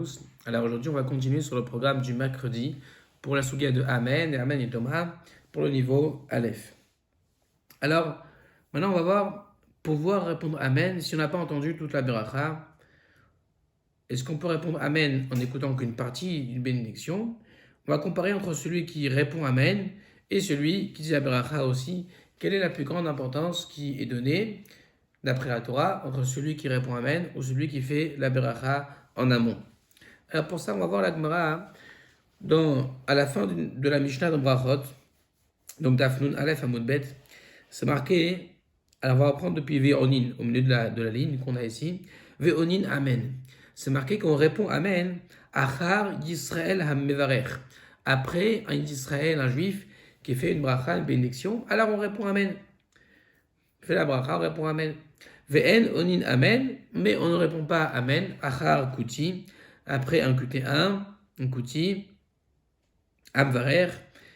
tous. Alors aujourd'hui, on va continuer sur le programme du mercredi pour la souga de Amen et Amen et Thomas pour le niveau Aleph. Alors, maintenant, on va voir, pouvoir répondre Amen si on n'a pas entendu toute la beracha. Est-ce qu'on peut répondre Amen en écoutant qu'une partie d'une bénédiction? On va comparer entre celui qui répond Amen et celui qui dit la beracha aussi. Quelle est la plus grande importance qui est donnée d'après la Torah entre celui qui répond Amen ou celui qui fait la beracha en amont? Alors pour ça, on va voir la Gemara à la fin de la Mishnah dans Brachot, donc Dafnun Aleph Amud Bet, c'est marqué, alors on va reprendre depuis Ve'onin, au milieu de la ligne qu'on a ici, Ve'onin Amen. C'est marqué qu'on répond Amen, Achar Yisrael HaMevarech. Après un Israël, un juif, qui fait une bracha, une bénédiction, alors on répond Amen. On fait la bracha, on répond Amen. Ve'en Onin Amen, mais on ne répond pas Amen, Achar Kuti, après un QT1, un Kuti, Abvarer,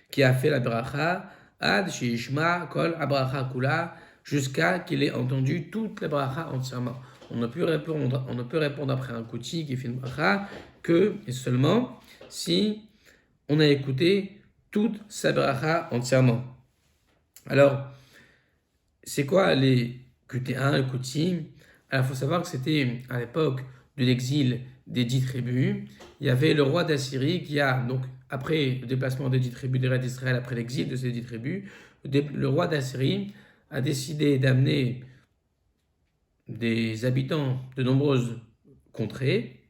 qui a fait la bracha, Ad Shishma Kol Abracha Kula, jusqu'à qu'il ait entendu toute la bracha entièrement. On ne peut répondre après un Kuti qui fait une bracha que et seulement si on a écouté toute sa bracha entièrement. Alors, c'est quoi les QT1 et Kuti? Alors, il faut savoir que c'était à l'époque de l'exil des 10 tribus. Il y avait le roi d'Assyrie qui a, donc, après le déplacement des 10 tribus des reines d'Israël, après l'exil de ces 10 tribus, le roi d'Assyrie a décidé d'amener des habitants de nombreuses contrées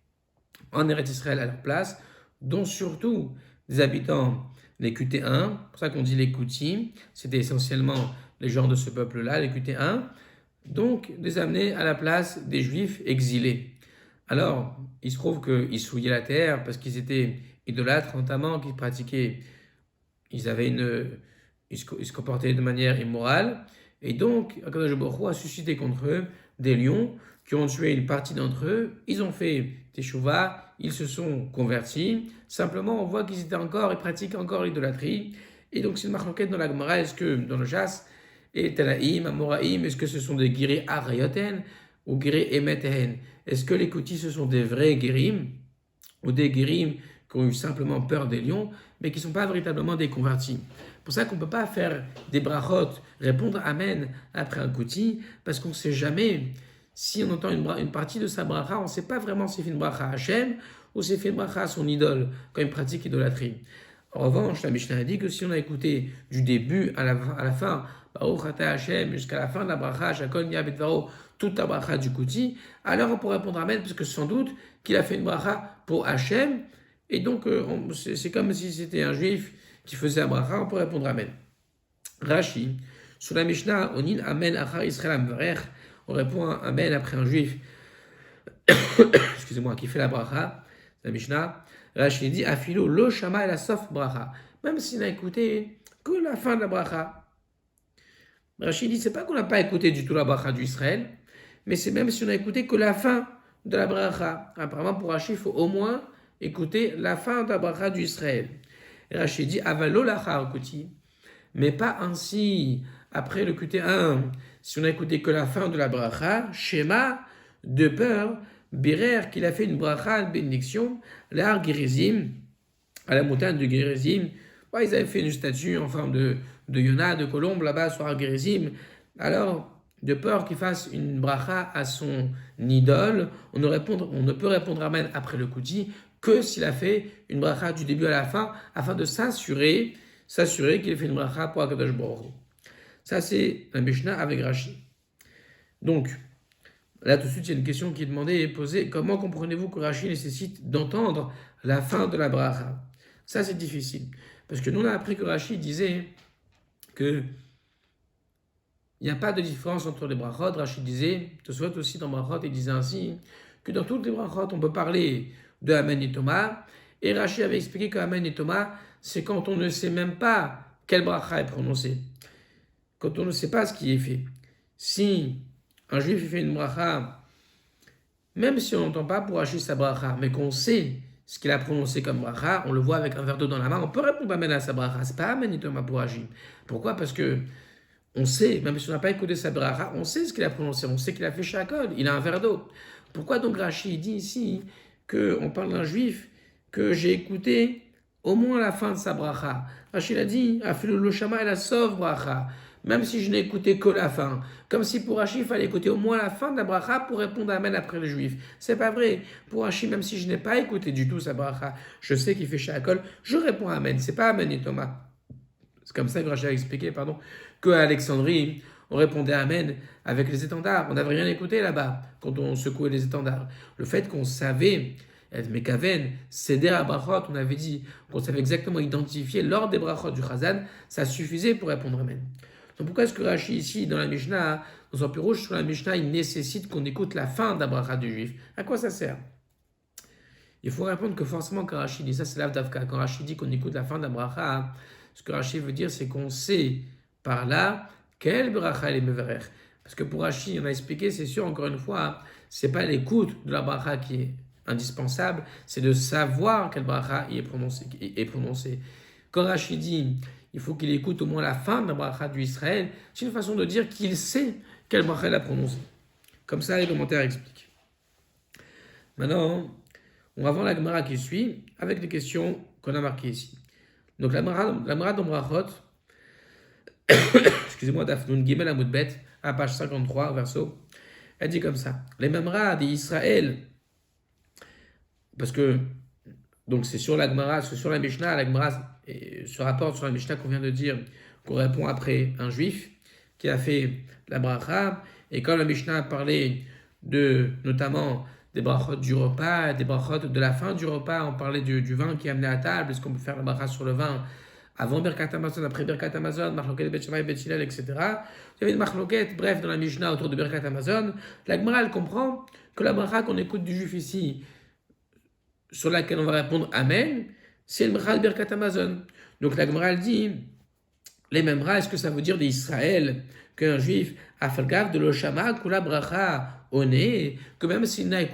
en Eretz Israël à leur place, dont surtout des habitants, les QT1, c'est pour ça qu'on dit les Kuti, c'était essentiellement les gens de ce peuple-là, les QT1, donc les amener à la place des Juifs exilés. Alors, il se trouve qu'ils souillaient la terre parce qu'ils étaient idolâtres, notamment, qu'ils pratiquaient, ils se comportaient de manière immorale, et donc, Akadosh Baruch Hu a suscité contre eux des lions qui ont tué une partie d'entre eux, ils ont fait teshuva, ils se sont convertis, simplement on voit qu'ils pratiquent encore l'idolâtrie, et donc c'est une marquette dans la Gemara, est-ce que dans le Jas, et Tanaïm, Amoraïm, est-ce que ce sont des guéris arayoten ou guéris emeten? Est-ce que les koutis ce sont des vrais guérim ou des guérim qui ont eu simplement peur des lions, mais qui ne sont pas véritablement des convertis? C'est pour ça qu'on ne peut pas faire des brachot, répondre Amen après un kouti, parce qu'on ne sait jamais si on entend une partie de sa bracha, on ne sait pas vraiment si c'est une bracha à Hachem ou si c'est une bracha à son idole, quand il pratique idolâtrie. En revanche, la Mishnah a dit que si on a écouté du début à la fin, Baruch Ata Hashem, jusqu'à la fin de la bracha, Shakol Nia Betvaro, toute la bracha du Kouti, alors on pourrait répondre Amen, parce que sans doute qu'il a fait une bracha pour Hashem, et donc c'est comme si c'était un juif qui faisait un bracha, on pourrait répondre Amen. Rashi, sur la Mishnah, Onin Amen Achar Israël Amvarech, on répond Amen après un juif, excusez-moi, qui fait la bracha, la Mishnah. Rashi dit Afilo lo shama la sof bracha, même s'il n'a écouté que la fin de la bracha. Rashi dit c'est pas qu'on n'a pas écouté du tout la bracha d'Israël, mais c'est même si on a écouté que la fin de la bracha. Apparemment pour Rashi il faut au moins écouter la fin de la bracha d'Israël. Rashi dit avalo lachar kuti, mais pas ainsi après le QT1. Si on a écouté que la fin de la bracha, Shema, de peur, Birer, qu'il a fait une bracha, une bénédiction, l'Ar Gerizim, à la montagne de Gerizim. Ouais, ils avaient fait une statue en forme de Yona, de colombe là-bas sur Ar Gerizim. Alors, de peur qu'il fasse une bracha à son idole, on ne peut répondre Amen après le Kouti que s'il a fait une bracha du début à la fin, afin de s'assurer qu'il a fait une bracha pour Akadosh Baruch Hu. Ça, c'est la Mishnah avec Rashi. Donc, là, tout de suite, il y a une question qui est demandée et posée. Comment comprenez-vous que Rashi nécessite d'entendre la fin de la bracha? Ça, c'est difficile. Parce que nous, on a appris que Rashi disait que il n'y a pas de différence entre les brachot. Rashi disait, te souhaite aussi dans brachot, il disait ainsi, que dans toutes les brachot, on peut parler de Amen et Thomas. Et Rashi avait expliqué que Amen et Thomas, c'est quand on ne sait même pas quelle bracha est prononcée. Quand on ne sait pas ce qui est fait. Si un juif fait une bracha, même si on n'entend pas pour Rashi sa bracha, mais qu'on sait ce qu'il a prononcé comme bracha, on le voit avec un verre d'eau dans la main, on peut répondre Amen à sa bracha. C'est pas Amen et Thomas pour Rashi. Pourquoi? Parce que on sait, même si on n'a pas écouté sa bracha, on sait ce qu'il a prononcé, on sait qu'il a fait shakol, il a un verre d'eau. Pourquoi donc Rashi dit ici qu'on parle d'un juif que j'ai écouté au moins la fin de sa bracha. Rachid a dit, Afilu lo shama el asov bracha. Même si je n'ai écouté que la fin. Comme si pour Rachid, il fallait écouter au moins la fin de la bracha pour répondre Amen après le juif. C'est pas vrai. Pour Rachid, même si je n'ai pas écouté du tout sa bracha, je sais qu'il fait Shakol, je réponds Amen. C'est pas Amen et Thomas. C'est comme ça que Rachid a expliqué, qu'à Alexandrie, on répondait Amen avec les étendards. On n'avait rien écouté là-bas quand on secouait les étendards. Le fait qu'on savait, Mekaven, céder à brachot, on avait dit qu'on savait exactement identifier l'ordre des brachot du Chazan, ça suffisait pour répondre Amen. Donc pourquoi est-ce que Rashi ici, dans la Mishnah, dans son rouge sur la Mishnah, il nécessite qu'on écoute la fin d'un bracha du juif? À quoi ça sert? Il faut répondre que forcément quand Rashi dit ça, c'est l'avdavka. Quand Rashi dit qu'on écoute la fin d'un bracha, ce que Rashi veut dire, c'est qu'on sait par là quel bracha est meverer. Parce que pour Rashi, on a expliqué, c'est sûr, encore une fois, c'est pas l'écoute de la bracha qui est indispensable, c'est de savoir quel bracha est prononcé. Quand Rashi dit il faut qu'il écoute au moins la fin de la bracha du Israël, c'est une façon de dire qu'il sait quel bracha il a prononcé. Comme ça, les commentaires expliquent. Maintenant, on va voir la Gemara qui suit avec les questions qu'on a marquées ici. Donc la Gemara dans Brachot, excusez-moi, Dafnun Gimel Amudbet, à page 53, verso, elle dit comme ça. Les Memra d'Israël, parce que donc c'est sur la Gemara, c'est sur la Mishnah, la Gemara se rapporte sur la Mishnah qu'on vient de dire, qu'on répond après un juif qui a fait la bracha, et quand la Mishnah a parlé de notamment des brachot du repas, des brachot de la fin du repas, on parlait du vin qui est amené à table, est-ce qu'on peut faire la bracha sur le vin avant Birkat Hamazon, après Birkat Hamazon, Machloket Bet Shammai, Bet Hillel, etc. Il y avait une Machloket, bref, dans la Mishnah autour de Birkat Hamazon. La Gemara, elle comprend que la bracha qu'on écoute du juif ici, sur laquelle on va répondre Amen, c'est le bracha de Birkat Hamazon. Donc la Gemara, elle dit, les Memra, est-ce que ça veut dire d'Israël qu'un juif a fait le gaffe de l'Oshama, Kula bracha au nez, que même s'il n'a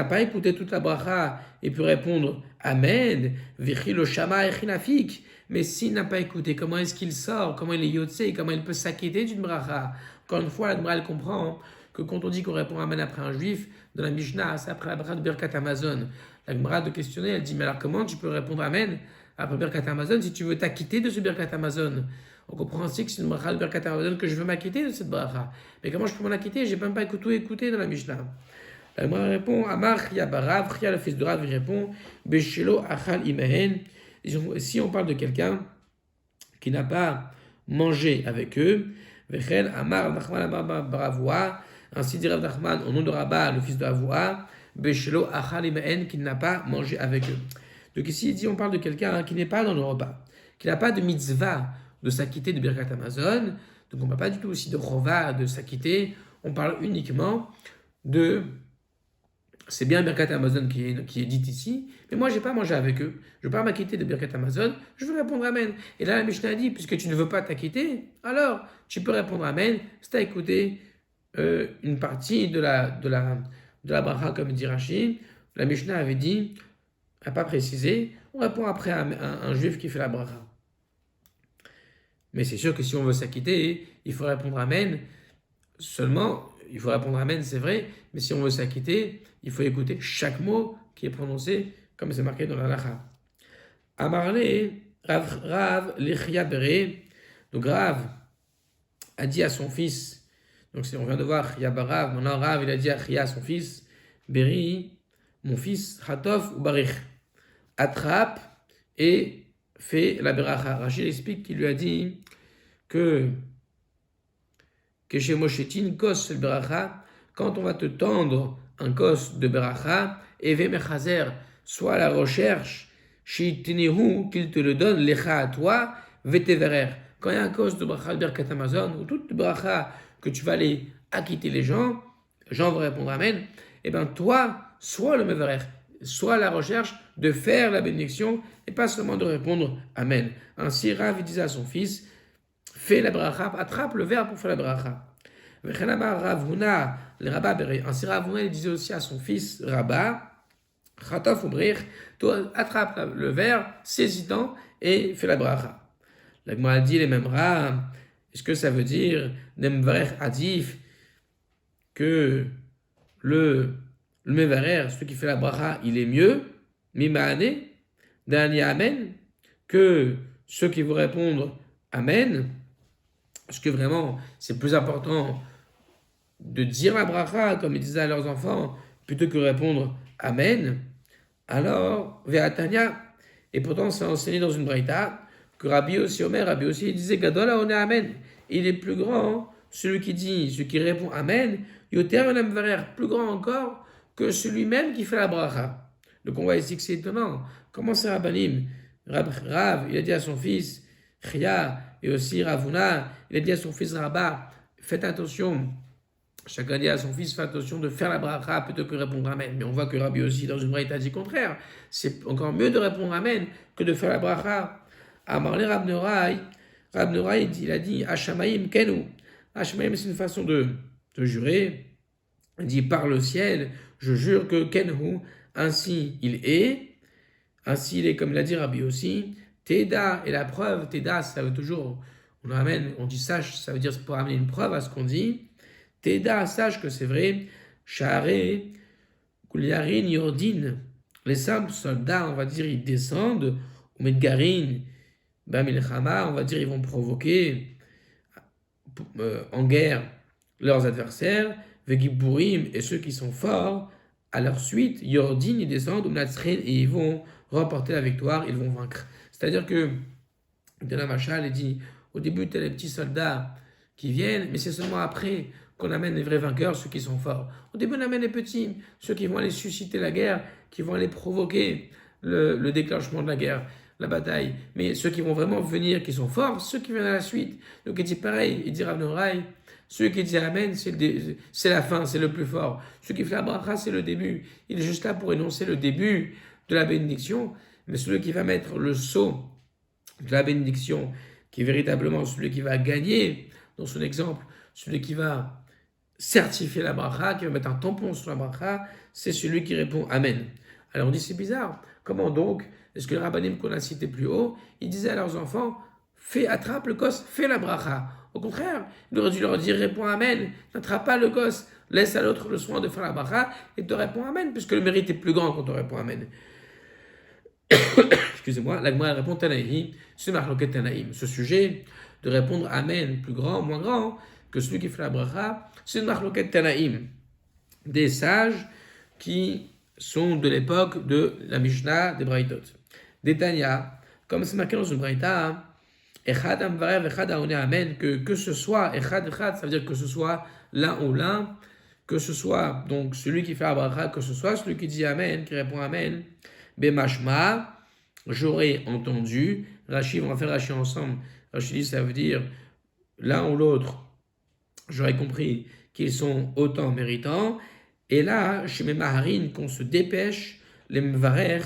pas écouté toute la bracha, il peut répondre Amen, Vichi l'Oshama echinafik. Mais s'il n'a pas écouté, comment est-ce qu'il sort, comment il est yotse, comment il peut s'acquitter d'une bracha? Encore une fois, la Gemara, elle comprend que quand on dit qu'on répond Amen après un juif, dans la Mishnah, c'est après la bracha de Birkat Hamazon. La Gemara de questionner, elle dit, mais alors comment tu peux répondre Amen après Birkat Hamazon si tu veux t'acquitter de ce Birkat Hamazon? On comprend ainsi que c'est une bracha de Birkat Hamazon que je veux m'acquitter de cette bracha. Mais comment je peux m'en acquitter? J'ai même pas tout écouté dans la Mishnah. La Gemara répond, Amar Chia Barav, Chia le fils de Rav, il répond, Beshelo Achal Imehen. Si on parle de quelqu'un qui n'a pas mangé avec eux, Vechel Amar Nachman Amar Baravoua, ainsi dit Rav Nachman au nom de Rabba, le fils de Avoua, Beshelo Achal Imehen, qui n'a pas mangé avec eux. Donc ici, il dit, on parle de quelqu'un qui n'est pas dans le repas, qui n'a pas de mitzvah de s'acquitter de Birkat Hamazon, donc on ne parle pas du tout aussi de chova, de s'acquitter, on parle uniquement de... C'est bien Birkat Hamazon qui est dit ici, mais moi je n'ai pas mangé avec eux, je ne veux pas m'acquitter de Birkat Hamazon, je veux répondre Amen. Et là la Mishnah dit, puisque tu ne veux pas t'acquitter, alors tu peux répondre Amen si tu as écouté une partie de la bracha comme dit Rashi. La Mishnah avait dit, n'a pas précisé, on répond après à un juif qui fait la bracha. Mais c'est sûr que si on veut s'acquitter, il faut répondre Amen. Seulement, il faut répondre Amen, c'est vrai, mais si on veut s'acquitter, il faut écouter chaque mot qui est prononcé comme c'est marqué dans la lacha. Amarle, Rav, Lechia Bere. Donc Rav a dit à son fils, donc on vient de voir Chia Barav, maintenant Rav il a dit à Chia, son fils, Beri, mon fils, Hatov ou Barich, attrape et fait la beracha. Rachid explique qu'il lui a dit que chez Moshetin, kos le beracha, quand on va te tendre un kos de beracha, eve mechazer, soit à la recherche, shitinehu, qu'il te le donne, lecha à toi, veteverer. Quand il y a un kos de beracha de Birkat Hamazon, ou toute beracha que tu vas aller acquitter les gens vont répondre Amen, et bien toi, sois le meverer, sois à la recherche de faire la bénédiction et pas seulement de répondre Amen. Ainsi, Rav disait à son fils, fais la bracha, attrape le verbe pour faire la bracha. Ainsi, Rav Huna disait aussi à son fils Rabba, Chatof ou Brir, toi attrape le verbe, saisis-en et fais la bracha. La Gemara dit les mêmes Rav, est-ce que ça veut dire Nemvrech Adif que le le Mevarer, celui qui fait la bracha, il est mieux, Mima'ane, Dani Amen, que ceux qui vont répondre Amen, parce que vraiment, c'est plus important de dire la bracha, comme ils disaient à leurs enfants, plutôt que répondre Amen. Alors, Ve'atania, et pourtant c'est enseigné dans une braïta, que Rabbi aussi il disait Gadol on est Amen. Il est plus grand, celui qui dit, celui qui répond Amen, Yoter Mevarer, plus grand encore que celui-même qui fait la bracha. Donc on voit ici que c'est étonnant. Comment c'est Rabbanim Rav, il a dit à son fils, Chia, et aussi Ravuna, il a dit à son fils Rabba, faites attention. Chacun dit à son fils, fais attention de faire la bracha plutôt que de répondre Amen. Mais on voit que Rabbi aussi, dans une braïta, dit le contraire. C'est encore mieux de répondre Amen que de faire la bracha. Amarle Rab Noraï, il a dit, Hashamaim Kenu. Hashamaim, c'est une façon de jurer. Il dit, par le ciel, je jure que Kenhu, ainsi il est. Ainsi il est, comme l'a dit Rabbi aussi. Teda, et la preuve, Teda, ça veut toujours, on dit sache, ça veut dire pour amener une preuve à ce qu'on dit. Teda, sache que c'est vrai. Share, Kulyarin, Yordin. Les simples soldats, on va dire, ils descendent. Ou Medgarin, Bamilchama, on va dire, ils vont provoquer en guerre leurs adversaires. Vegiburim, et ceux qui sont forts, à leur suite, Yordin, ils descendent. Ou Natsrin, et ils vont remporter la victoire, ils vont vaincre. C'est-à-dire que, de la Machal, il dit, au début, tu as les petits soldats qui viennent, mais c'est seulement après qu'on amène les vrais vainqueurs, ceux qui sont forts. Au début, on amène les petits, ceux qui vont aller susciter la guerre, qui vont aller provoquer le déclenchement de la guerre, la bataille. Mais ceux qui vont vraiment venir, qui sont forts, ceux qui viennent à la suite. Donc il dit pareil, il dit Rav Noraï, celui qui dit Amen, c'est la fin, c'est le plus fort. Celui qui fait la bracha, c'est le début. Il est juste là pour énoncer le début de la bénédiction, mais celui qui va mettre le sceau de la bénédiction, qui est véritablement celui qui va gagner, dans son exemple, celui qui va certifier la bracha, qui va mettre un tampon sur la bracha, c'est celui qui répond Amen. Alors on dit c'est bizarre, comment donc, est-ce que le rabbanim qu'on a cité plus haut, ils disaient à leurs enfants, attrape le gosse, fais la bracha. Au contraire, il aurait dû leur dire réponds Amen, n'attrape pas le gosse, laisse à l'autre le soin de faire la bracha et te réponds Amen, puisque le mérite est plus grand quand on répond Amen. Excusez-moi, la Gemara répond Tanaïm, c'est Marloket Tanaïm. Ce sujet de répondre Amen, plus grand, moins grand, que celui qui fait la bracha, c'est une Marloket Tanaïm. Des sages qui sont de l'époque de la Mishnah des Braïtot. Des Tanya, comme c'est marqué dans une Braïta, Echad Amvarev, Echad Aoné Amen, que ce soit Echad, ça veut dire que ce soit l'un ou l'un, que ce soit donc celui qui fait la bracha, que ce soit celui qui dit Amen, qui répond Amen. Bemashma, j'aurais entendu. Rashi, on va faire Rashi ensemble. Rashi dit, ça veut dire l'un ou l'autre. J'aurais compris qu'ils sont autant méritants. Et là, chez mes maharines, qu'on se dépêche, les mvarer,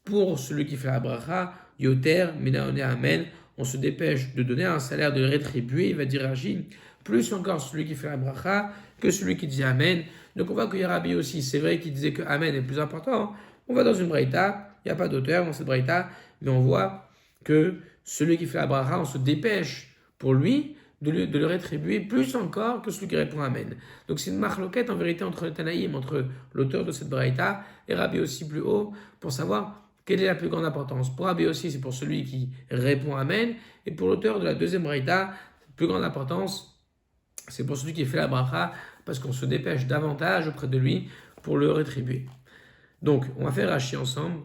pour celui qui fait la bracha, yoter, minaone amen, on se dépêche de donner un salaire, de le rétribuer, il va dire Rashi, plus encore celui qui fait la bracha que celui qui dit amen. Donc on voit qu'il y a Rabbi aussi, c'est vrai qu'il disait que amen est plus important. On va dans une braïta, il n'y a pas d'auteur dans cette braïta, mais on voit que celui qui fait la bracha, on se dépêche pour lui de le rétribuer plus encore que celui qui répond Amen. Donc c'est une marloquette en vérité entre le Tanaïm, entre l'auteur de cette braïta et Rabbi aussi plus haut, pour savoir quelle est la plus grande importance. Pour Rabbi aussi, c'est pour celui qui répond Amen, et pour l'auteur de la deuxième braïta, la plus grande importance, c'est pour celui qui fait la bracha, parce qu'on se dépêche davantage auprès de lui pour le rétribuer. Donc, on va faire Rashi ensemble.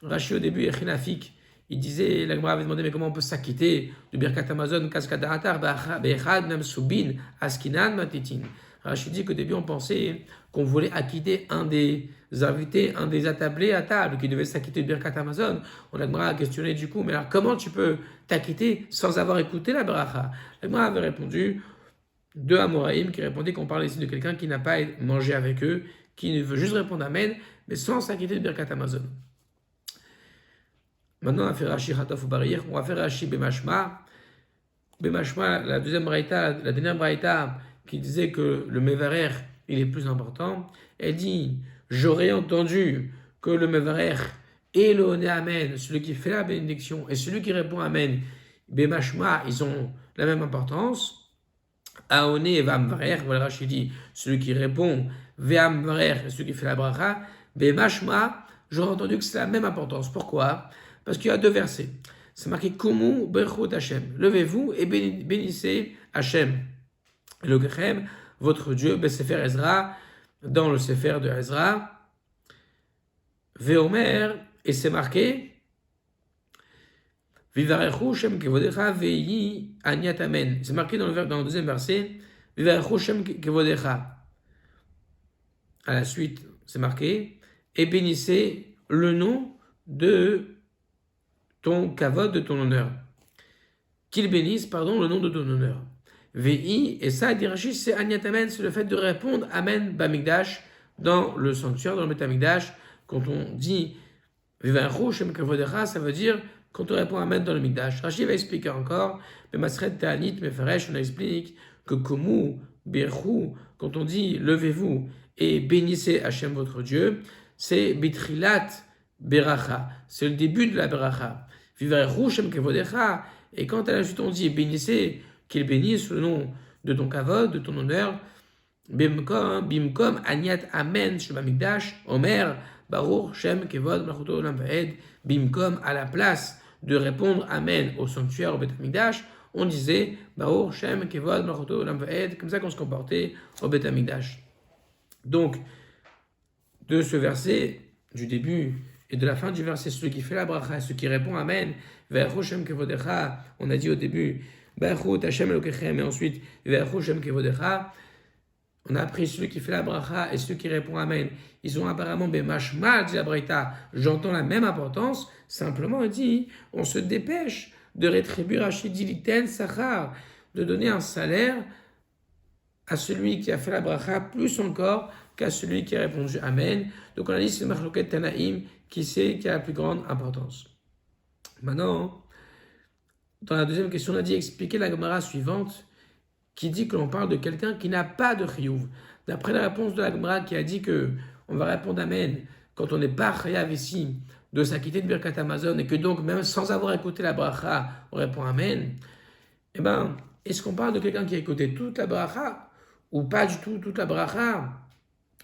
Rashi, au début, Echinafik, il disait, la Gemara avait demandé, mais comment on peut s'acquitter de Birkat Amazon, Kaskadaratar, Bechad, Namsubin, Askinan, Matitin. Rashi dit qu'au début, on pensait qu'on voulait acquitter un des invités, un des attablés à table, qui devait s'acquitter de Birkat Amazon. On a questionné du coup, mais alors comment tu peux t'acquitter sans avoir écouté la bracha? La Gemara avait répondu, deux Amoraïm qui répondaient qu'on parlait ici de quelqu'un qui n'a pas mangé avec eux, qui veut juste répondre Amen, mais sans s'inquiéter de Birkat Amazon. Maintenant, on va faire Rashi Hataf ou Barir, on va faire Rashi Bemashma. Bemashma, la deuxième braïta, la dernière braïta qui disait que le Mevarer, il est plus important, elle dit, j'aurais entendu que le Mevarer et le Oné Amen, celui qui fait la bénédiction et celui qui répond Amen, Bemashma, ils ont la même importance. Aoné et Vamvarer, voilà Rashi dit, celui qui répond ve'amvarer, celui qui fait la bracha, be'mashma, j'aurais entendu que c'est la même importance. Pourquoi? Parce qu'il y a 2 versets. C'est marqué Kumu berchut Hashem. Levez-vous et bénissez Hashem. Elohechem, votre Dieu, Sefer Ezra, dans le Sefer de Ezra. Veomer, et c'est marqué Vivarechu Shem Kevodecha Vei Aniat Amen. C'est marqué dans le 2e verset Vivarechu Shem Kevodecha. À la suite, c'est marqué et bénissez le nom de ton kavod, de ton honneur. Qu'il bénisse, le nom de ton honneur. Vei, et ça, dit Rashi, c'est Aniat Amen, c'est le fait de répondre Amen Bamikdash dans le sanctuaire, dans le Betamikdash. Quand on dit Vivarechu Shem Kevodecha, ça veut dire quand on répond Amen dans le Mikdash. Rashi va expliquer encore, mais Masret Ta'anit Meferesh, on explique que Komu, Birchu, quand on dit levez-vous et bénissez Hachem votre Dieu, c'est Bitrilat Beracha, c'est le début de la Beracha. Vivarechu Shem Kevodecha, et quand à la suite on dit bénissez, qu'il bénisse le nom de ton kavod, de ton honneur, Bimkom Aniat Amen Sheba Mikdash, Omer, Baruch Shem Kevod Malchuto Olam Vaed, Bimkom, à la place de répondre Amen au sanctuaire au Beth Amikdash, on disait Baruch Shem Kevod Malchuto Olam Vaed, comme ça qu'on se comportait au Beth Amikdash. Donc, de ce verset, du début et de la fin du verset, celui qui fait la bracha, celui qui répond Amen, Ve'achu Shem Kevodecha, on a dit au début, Ba'achut Hashem Elokechem, et ensuite Ve'achu Shem Kevodecha. On a appris celui qui fait la bracha et celui qui répond Amen. Ils ont apparemment bemashma, dit la Braïta. J'entends la même importance. Simplement, il dit, on se dépêche de rétribuer Rachidiliten Sachar, de donner un salaire à celui qui a fait la bracha, plus encore qu'à celui qui a répondu Amen. Donc on a dit, c'est le Machloket Tanaïm qui a la plus grande importance. Maintenant, dans la deuxième question, on a dit expliquer la Gemara suivante, qui dit que l'on parle de quelqu'un qui n'a pas de chiyuv. D'après la réponse de la Gemara qui a dit que on va répondre Amen quand on n'est pas chayav ici de s'acquitter de Birkat Hamazon et que donc même sans avoir écouté la bracha, on répond Amen. Eh bien, est-ce qu'on parle de quelqu'un qui a écouté toute la bracha ou pas du tout toute la bracha?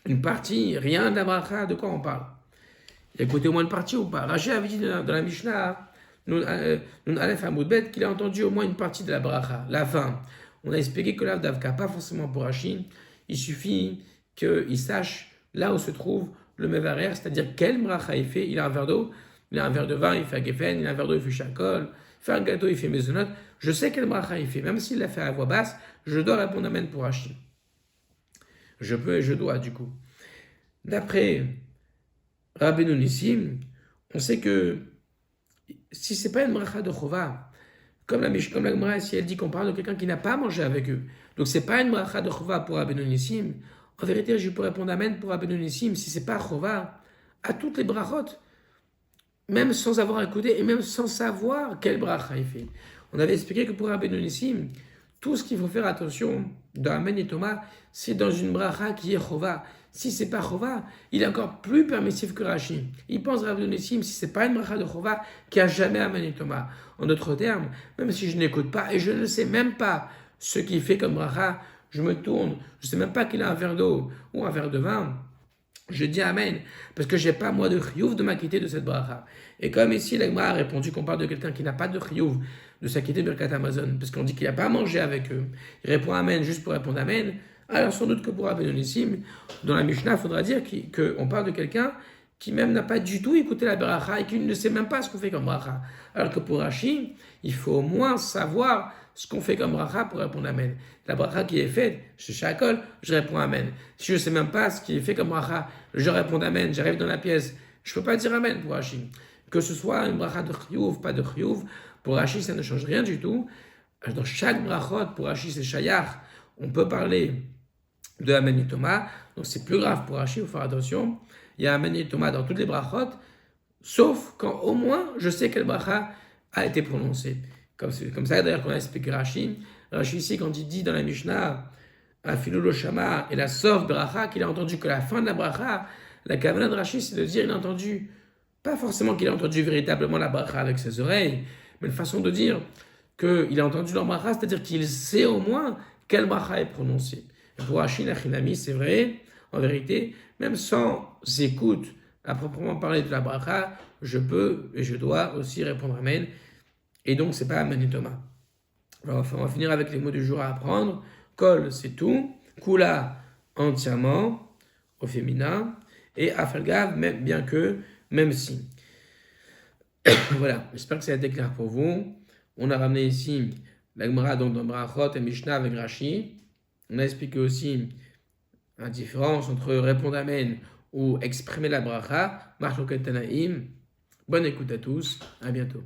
Une partie, rien de la bracha, de quoi on parle? Il a écouté au moins une partie ou pas? Rashi avait dit dans la Mishnah, Nun Aleph Amud Bet, qu'il a entendu au moins une partie de la bracha, la fin. On a expliqué que l'Avdavka, pas forcément pour Rashi, il suffit qu'il sache là où se trouve le Mevarer, c'est-à-dire quel bracha il fait. Il a un verre d'eau, il a un verre de vin, il fait un gefen, il a un verre d'eau, il fait chakol, il fait un gâteau, il fait mezonot. Je sais quel bracha il fait, même s'il l'a fait à voix basse, je dois répondre Amen pour Rashi. Je peux et je dois, du coup. D'après Rabbeinu Nissim, on sait que si c'est pas une bracha de chova, comme la Gemara ici, elle dit qu'on parle de quelqu'un qui n'a pas mangé avec eux. Donc c'est pas une bracha de chova pour Rabbeinu Nissim. En vérité, je peux répondre Amen pour Rabbeinu Nissim si c'est pas chova à toutes les brachot, même sans avoir écouté et même sans savoir quelle bracha il fait. On avait expliqué que pour Rabbeinu Nissim, tout ce qu'il faut faire attention dans Amen et Thomas, c'est dans une bracha qui est chova. Si c'est pas chova, il est encore plus permissif que Rashi. Il pense Rabbeinu Nissim, si c'est pas une bracha de chova, qu'il n'y a jamais Amen et Thomas. En d'autres termes, même si je n'écoute pas et je ne sais même pas ce qu'il fait comme bracha, je me tourne, je ne sais même pas qu'il a un verre d'eau ou un verre de vin, je dis Amen, parce que je n'ai pas moi de chiyuv de m'acquitter de cette bracha. Et comme ici, l'Agma a répondu qu'on parle de quelqu'un qui n'a pas de chiyuv de s'acquitter de Birkat Hamazon, parce qu'on dit qu'il n'a pas mangé avec eux, il répond Amen juste pour répondre Amen, alors sans doute que pour Rabbeinu Nissim, dans la Mishnah, il faudra dire qu'on parle de quelqu'un qui même n'a pas du tout écouté la bracha et qui ne sait même pas ce qu'on fait comme bracha. Alors que pour Rashi, il faut au moins savoir ce qu'on fait comme bracha pour répondre Amen. La bracha qui est faite, chez Shakol, je réponds Amen. Si je ne sais même pas ce qui est fait comme bracha, je réponds Amen, j'arrive dans la pièce, je ne peux pas dire Amen pour Rashi. Que ce soit une bracha de chiyuv, pas de chiyuv, pour Rashi, ça ne change rien du tout. Dans chaque brachot, pour Rashi, c'est shayach, on peut parler de Amen et Thomas, donc c'est plus grave pour Rashi, il faut faire attention. Il y a Amen et Thomas dans toutes les brachot, sauf quand au moins je sais quelle bracha a été prononcée. Comme ça d'ailleurs qu'on a expliqué Rashi. Rashi ici, quand il dit dans la Mishnah, Afilu lo shama et la sof bracha, qu'il a entendu que la fin de la bracha, la kavanah de Rashi, c'est de dire, il a entendu, pas forcément qu'il a entendu véritablement la bracha avec ses oreilles, mais une façon de dire qu'il a entendu leur bracha, c'est-à-dire qu'il sait au moins quelle bracha est prononcée. Et pour Rashi, Nachinami, c'est vrai, En vérité, même sans écoute à proprement parler de la bracha, je peux et je dois aussi répondre Amen. Et donc, c'est pas Amen et Thomas. Alors, on va finir avec les mots du jour à apprendre. Kol, c'est tout. Kula, entièrement, au féminin. Et Afalgav, bien que, même si. Voilà, j'espère que ça a été clair pour vous. On a ramené ici la Gemara, donc dans Brachot et Mishnah avec Rashi. On a expliqué aussi la différence entre répondre Amen ou exprimer la bracha. Marloket Tanaïm. Bonne écoute à tous. À bientôt.